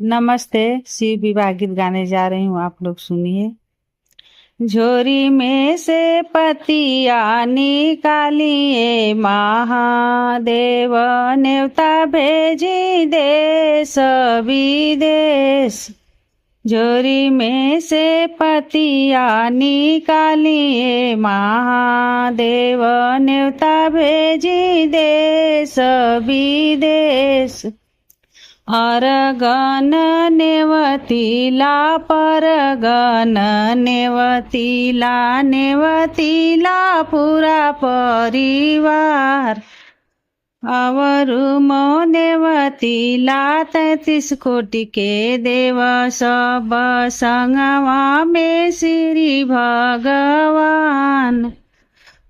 नमस्ते। शिव विवाह गीत गाने जा रही हूँ, आप लोग सुनिए। झोरी में से पतिया निकालिए महादेव, न्योता भेजी देश विदेश। झोरी में से पतिया निकालिए महादेव, न्योता भेजी देश विदेश। अरगन नेवतीला परगन नेवतीला नेवतीला पूरा परिवार। अवरु मो नेवतीला 33 कोटि के देव, सब संगवा में श्री भगवान।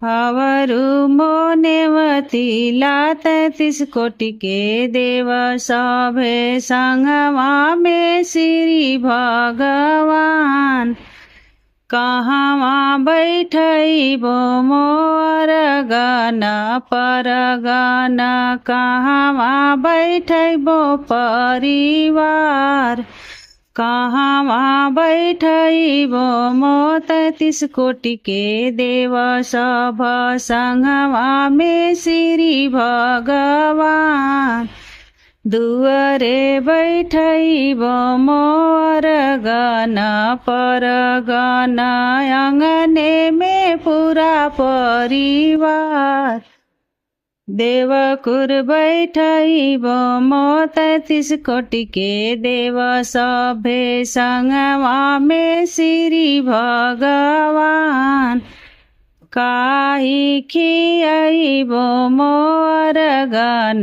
अवरु मो नेवतीला 33 कोटि के देव, सभे संगवा में श्री भगवान। कहवा बैठैबो मोर गन परगन, कहवा बैठैबो परिवार। कहवा बैठैबो मो 33 कोटि के देव, सभ संगवा में श्री भगवान। दुअरे बैठैबो मोर गन परगन, अंगने में पूरा परिवार। देवकुर बैठैबो मो 33 कोटि के देव, सभे संगवा में श्री भगवान। काई खियाइबो मोर गन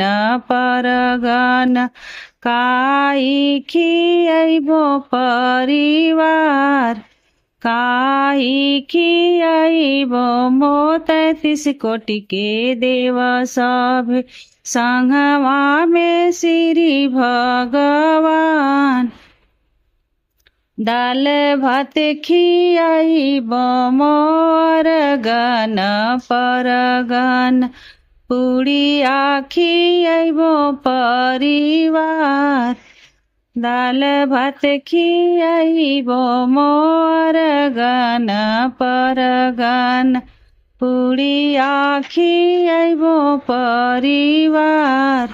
परगन, काई खियाइबो परिवार। काई खियाइबो मो 33 कोटि के देव, सब संगवा में श्री भगवान। दाल भात खियाइबो मोर गन परगन, पुड़िया खियाइबो परिवार। दाल भात खियाइबो मोर गन परगन, पुड़िया खियाइबो परिवार।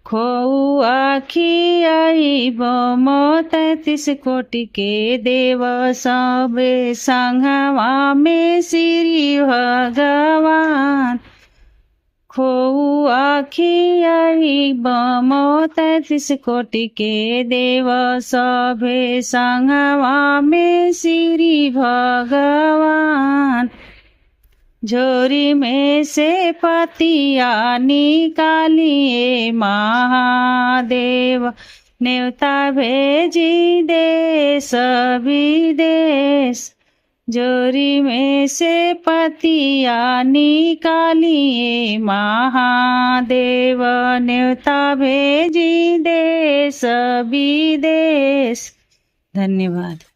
खोआ खियाइबो मो 33 कोटि के देव, सबे संगवा में श्री भगवान। खोआ खियाइबो मो 33 कोटि के देव, सभे संगवा में श्री भगवान। झोरी में से पतिया निकालिए महादेव, न्योता भेजी देश विदेश। झोरी में से पतिया निकालिए महादेव, न्योता भेजी देश विदेश। धन्यवाद।